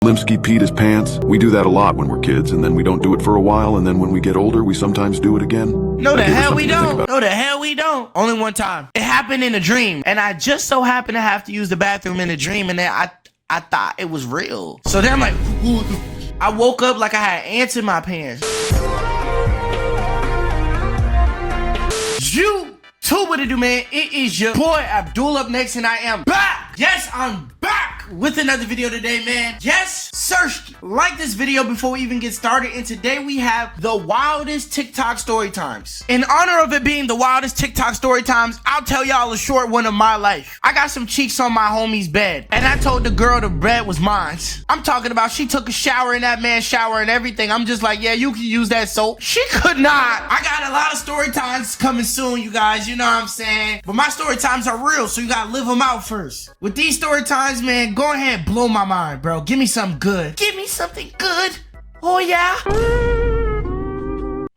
Limpsky peed his pants. We do that a lot when we're kids, and then we don't do it for a while, and then when we get older, we sometimes do it again. No, the hell we don't. No, the hell we don't. Only one time. It happened in a dream, and I just so happened to have to use the bathroom in a dream, and then I thought it was real. So then I'm like, I woke up like I had ants in my pants. You too, what it do, man? It is your boy Abdul up next, and I am back. Yes, I'm back with another video today, man. Yes, search like this video before we even get started. And today we have the wildest TikTok story times. In honor of it being the wildest TikTok story times, I'll tell y'all a short one of my life. I got some cheeks on my homie's bed, and I told the girl the bed was mine. I'm talking about she took a shower in that man's shower and everything. I'm just like, yeah, you can use that soap. She could not. I got a lot of story times coming soon, you guys. You know what I'm saying? But my story times are real, so you gotta live them out first. With these story times, man, go ahead, blow my mind, bro. Give me something good. Give me something good. Oh, yeah.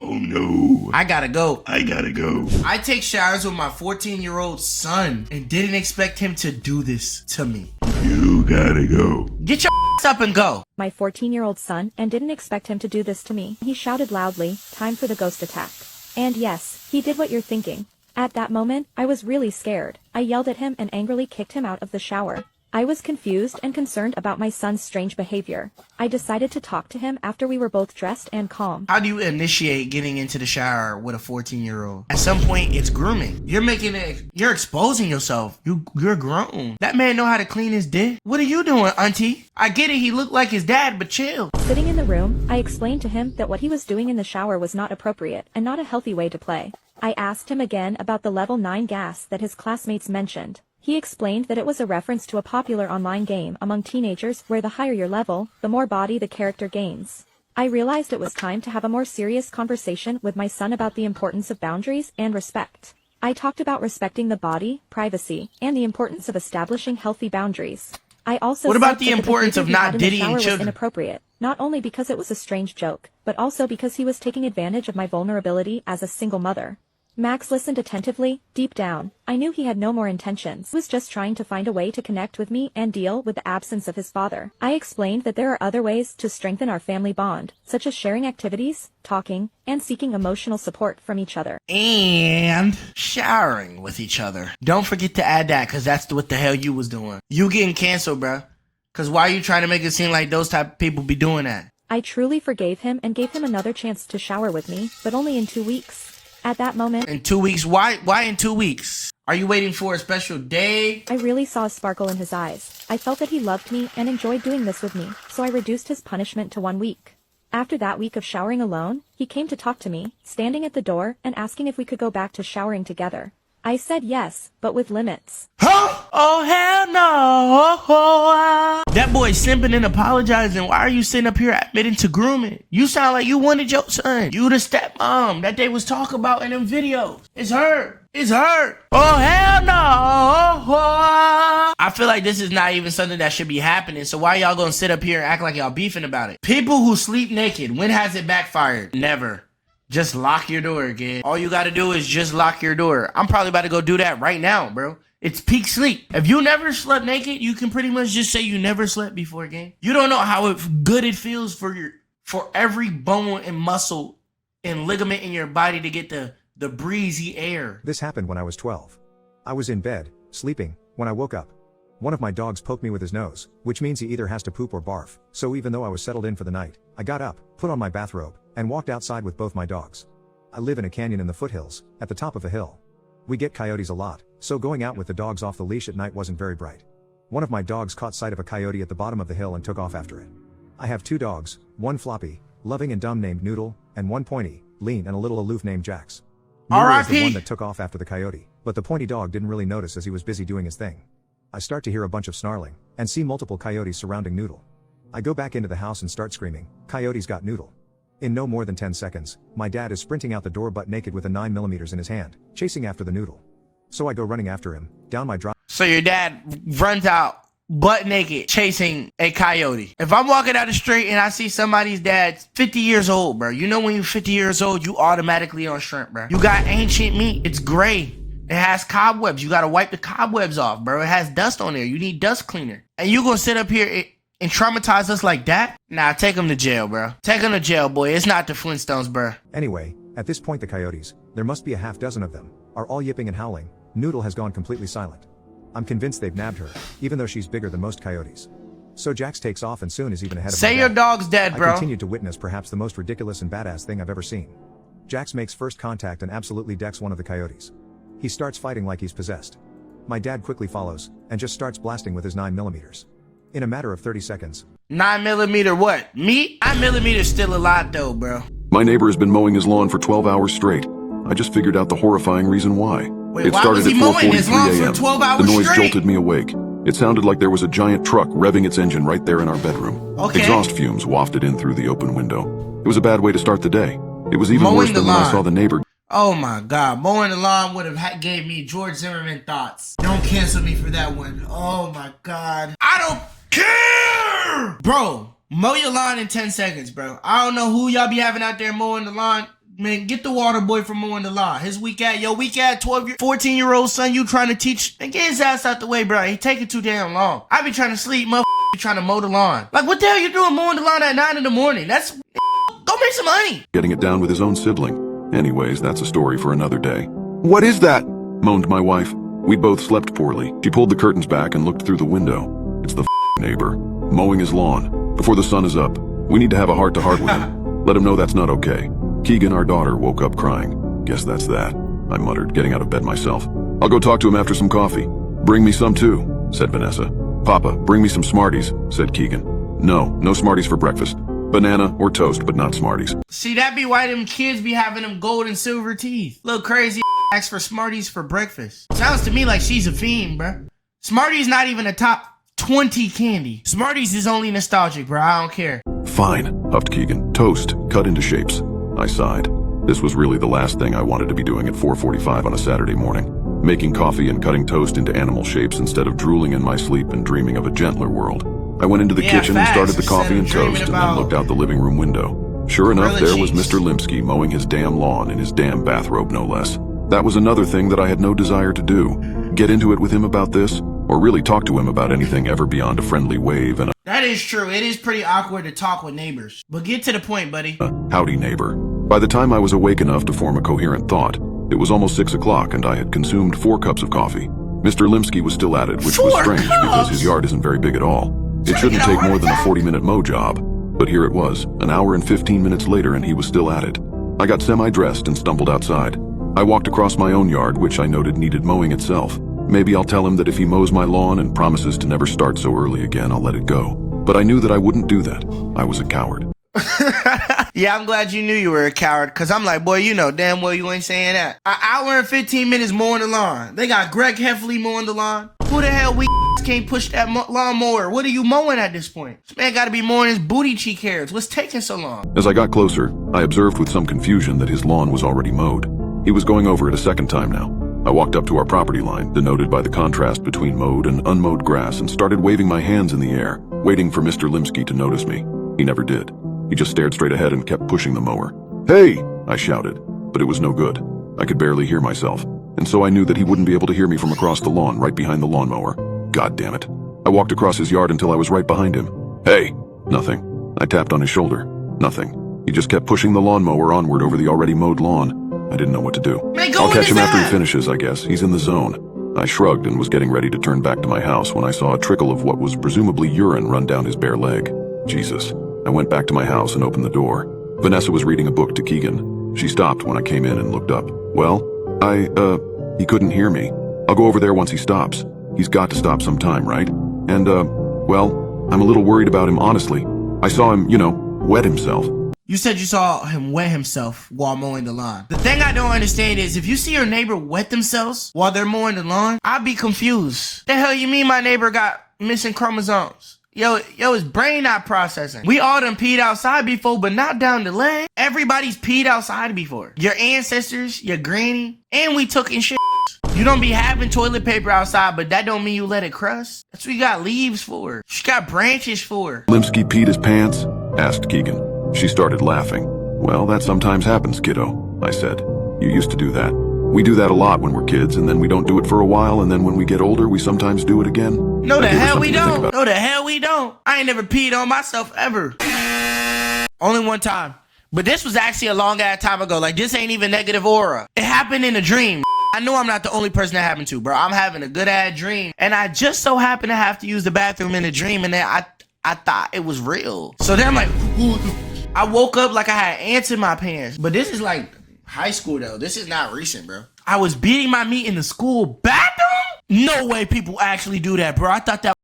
Oh no. I gotta go. I gotta go. I take showers with my 14-year-old son and didn't expect him to do this to me. You gotta go. Get your ass up and go. My 14-year-old son and didn't expect him to do this to me. He shouted loudly, "Time for the ghost attack." And yes, he did what you're thinking. At that moment, I was really scared. I yelled at him and angrily kicked him out of the shower. I was confused and concerned about my son's strange behavior. I decided to talk to him after we were both dressed and calm. How do you initiate getting into the shower with a 14-year-old? At some point, it's grooming. You're exposing yourself. You're grown. That man know how to clean his dick. What are you doing, auntie? I get it, he looked like his dad, but chill. Sitting in the room, I explained to him that what he was doing in the shower was not appropriate and not a healthy way to play. I asked him again about the level 9 gas that his classmates mentioned. He explained that it was a reference to a popular online game among teenagers where the higher your level, the more body the character gains. I realized it was time to have a more serious conversation with my son about the importance of boundaries and respect. I talked about respecting the body, privacy, and the importance of establishing healthy boundaries. I also What about said the that importance of behavior he not had in the diddying shower was children? inappropriate, not only because it was a strange joke, but also because he was taking advantage of my vulnerability as a single mother. Max listened attentively. Deep down, I knew he had no more intentions. He was just trying to find a way to connect with me and deal with the absence of his father. I explained that there are other ways to strengthen our family bond, such as sharing activities, talking, and seeking emotional support from each other. And showering with each other. Don't forget to add that, because that's what the hell you was doing. You getting canceled, bruh. Because why are you trying to make it seem like those type of people be doing that? I truly forgave him and gave him another chance to shower with me, but only in 2 weeks. At that moment, In 2 weeks? Why in 2 weeks? Are you waiting for a special day? I really saw a sparkle in his eyes. I felt that he loved me and enjoyed doing this with me, so I reduced his punishment to 1 week. After that week of showering alone, he came to talk to me, standing at the door and asking if we could go back to showering together. I said yes, but with limits. Huh? Oh, hell no. That boy simping and apologizing. Why are you sitting up here admitting to grooming? You sound like you wanted your son. You the stepmom that they was talking about in them videos. It's her. It's her. Oh, hell no. I feel like this is not even something that should be happening. So why y'all gonna sit up here and act like y'all beefing about it? People who sleep naked, when has it backfired? Never. Just lock your door again. All you gotta do is just lock your door. I'm probably about to go do that right now, bro. It's peak sleep. If you never slept naked, you can pretty much just say you never slept before, gang. You don't know how good it feels for every bone and muscle and ligament in your body to get the breezy air. This happened when I was 12. I was in bed, sleeping, when I woke up. One of my dogs poked me with his nose, which means he either has to poop or barf. So even though I was settled in for the night, I got up, put on my bathrobe, and walked outside with both my dogs. I live in a canyon in the foothills, at the top of a hill. We get coyotes a lot, so going out with the dogs off the leash at night wasn't very bright. One of my dogs caught sight of a coyote at the bottom of the hill and took off after it. I have 2 dogs, one floppy, loving and dumb named Noodle, and one pointy, lean and a little aloof named Jax. Noodle is the one that took off after the coyote, but the pointy dog didn't really notice as he was busy doing his thing. I start to hear a bunch of snarling, and see multiple coyotes surrounding Noodle. I go back into the house and start screaming, "Coyotes got Noodle." In no more than 10 seconds, my dad is sprinting out the door butt naked with a 9mm in his hand, chasing after the Noodle. So I go running after him, down my drive. So your dad runs out butt naked chasing a coyote. If I'm walking down the street and I see somebody's dad 50 years old, bro, you know when you're 50 years old, you automatically on shrimp, bro. You got ancient meat. It's gray. It has cobwebs. You got to wipe the cobwebs off, bro. It has dust on there. You need dust cleaner. And you gonna sit up here and traumatize us like that? Nah, take him to jail, bro. Take him to jail, boy. It's not the Flintstones, bro. Anyway, at this point the coyotes, there must be a half dozen of them, are all yipping and howling. Noodle has gone completely silent. I'm convinced they've nabbed her, even though she's bigger than most coyotes. So Jax takes off and soon is even ahead of Say my your dad. dog's dead, bro. I continued to witness perhaps the most ridiculous and badass thing I've ever seen. Jax makes first contact and absolutely decks one of the coyotes. He starts fighting like he's possessed. My dad quickly follows, and just starts blasting with his 9mm. In a matter of 30 seconds. 9mm what? Meat? 9mm still a lot though, bro. My neighbor has been mowing his lawn for 12 hours straight. I just figured out the horrifying reason why. Wait, It why started was he at mowing his lawn 4:43 for a.m. 12 hours The noise straight? jolted me awake. It sounded like there was a giant truck revving its engine right there in our bedroom. Okay. Exhaust fumes wafted in through the open window. It was a bad way to start the day. It was even Mowing worse the than when I lawn. saw the neighbor. Oh my god, mowing the lawn would have gave me George Zimmerman thoughts. Don't cancel me for that one. Oh my god. I don't care! Bro, mow your lawn in 10 seconds, bro. I don't know who y'all be having out there mowing the lawn. Man, get the water boy from mowing the lawn. His weak ass, 14-year-old son you trying to teach. Man, get his ass out the way, bro. He taking too damn long. I be trying to sleep, motherfucker trying to mow the lawn. Like, what the hell you doing mowing the lawn at 9 in the morning? That's, go make some money. Getting it down with his own sibling. Anyways, that's a story for another day. What is that? Moaned my wife. We'd both slept poorly. She pulled the curtains back and looked through the window. It's the neighbor, mowing his lawn. Before the sun is up, we need to have a heart-to-heart with him. Let him know that's not okay. Keegan, our daughter, woke up crying. Guess that's that, I muttered, getting out of bed myself. I'll go talk to him after some coffee. Bring me some too, said Vanessa. Papa, bring me some Smarties, said Keegan. No Smarties for breakfast. Banana or toast, but not Smarties. See, that be why them kids be having them gold and silver teeth. Little crazy ask for Smarties for breakfast. Sounds to me like she's a fiend, bruh. Smarties not even a top 20 candy. Smarties is only nostalgic, bro. I don't care. Fine, huffed Keegan. Toast, cut into shapes. I sighed. This was really the last thing I wanted to be doing at 4:45 on a Saturday morning. Making coffee and cutting toast into animal shapes instead of drooling in my sleep and dreaming of a gentler world. I went into the kitchen and started the coffee and toast and then looked out the living room window. Sure enough, there was Mr. Limsky mowing his damn lawn in his damn bathrobe, no less. That was another thing that I had no desire to do. Get into it with him about this, or really talk to him about anything ever beyond a friendly wave and That is true. It is pretty awkward to talk with neighbors. But get to the point, buddy. howdy neighbor. By the time I was awake enough to form a coherent thought, it was almost 6 o'clock and I had consumed 4 cups of coffee. Mr. Limsky was still at it, which was 4 strange because cups? his yard isn't very big at all. It shouldn't take more than a 40-minute mow job, but here it was, an hour and 15 minutes later and he was still at it. I got semi-dressed and stumbled outside. I walked across my own yard, which I noted needed mowing itself. Maybe I'll tell him that if he mows my lawn and promises to never start so early again, I'll let it go. But I knew that I wouldn't do that. I was a coward. Yeah, I'm glad you knew you were a coward, because I'm like, boy, you know damn well you ain't saying that. An hour and 15 minutes mowing the lawn. They got Greg Heffley mowing the lawn. Who the hell can't push that lawnmower? What are you mowing at this point? This man gotta be mowing his booty cheek hairs. What's taking so long? As I got closer, I observed with some confusion that his lawn was already mowed. He was going over it a second time now. I walked up to our property line, denoted by the contrast between mowed and unmowed grass, and started waving my hands in the air, waiting for Mr. Limsky to notice me. He never did. He just stared straight ahead and kept pushing the mower. "Hey!" I shouted, but it was no good. I could barely hear myself, and so I knew that he wouldn't be able to hear me from across the lawn right behind the lawnmower. God damn it. I walked across his yard until I was right behind him. "Hey!" Nothing. I tapped on his shoulder. Nothing. He just kept pushing the lawnmower onward over the already mowed lawn. I didn't know what to do. I'll catch him after he finishes, I guess. He's in the zone. I shrugged and was getting ready to turn back to my house when I saw a trickle of what was presumably urine run down his bare leg. Jesus. I went back to my house and opened the door. Vanessa was reading a book to Keegan. She stopped when I came in and looked up. "Well, he couldn't hear me. I'll go over there once he stops. He's got to stop sometime, right? And, well, I'm a little worried about him, honestly. I saw him, wet himself." You said you saw him wet himself while mowing the lawn. The thing I don't understand is if you see your neighbor wet themselves while they're mowing the lawn, I'd be confused. The hell you mean my neighbor got missing chromosomes? Yo, his brain not processing. We all done peed outside before, but not down the leg. Everybody's peed outside before. Your ancestors, your granny, and we took in shit. You don't be having toilet paper outside, but that don't mean you let it crust. That's what you got leaves for. You got branches for. "Limsky peed his pants?" asked Keegan. She started laughing. "Well, that sometimes happens, kiddo," I said. "You used to do that. We do that a lot when we're kids, and then we don't do it for a while, and then when we get older, we sometimes do it again. No, the I give her hell we something to think don't. about. No, the hell we don't. I ain't never peed on myself ever. Only one time. But this was actually a long ass time ago. Like, this ain't even negative aura. It happened in a dream. I know I'm not the only person that happened to, bro. I'm having a good ass dream. And I just so happened to have to use the bathroom in a dream, and then I thought it was real. So then I'm like, I woke up like I had ants in my pants. But this is like high school though. This is not recent, bro. I was beating my meat in the school bathroom? No way people actually do that, bro. I thought that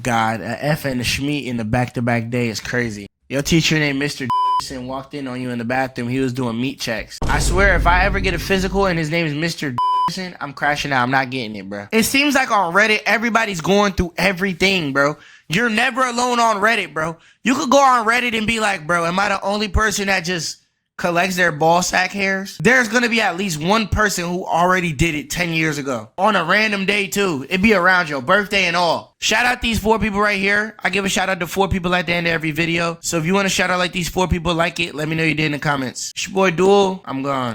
God, a F and a Schmeat in the back-to-back day is crazy. Your teacher named Mr. and walked in on you in the bathroom. He was doing meat checks. I swear, if I ever get a physical and his name is Mr. I'm crashing out. I'm not getting it, bro. It seems like on Reddit, everybody's going through everything, bro. You're never alone on Reddit, bro. You could go on Reddit and be like, bro, am I the only person that just collects their ball sack hairs? There's gonna be at least one person who already did it 10 years ago. On a random day too. It'd be around your birthday and all. Shout out these 4 people right here. I give a shout out to 4 people at the end of every video. So if you want to shout out like these 4 people, like it, let me know you did in the comments. It's your boy Duel. I'm gone.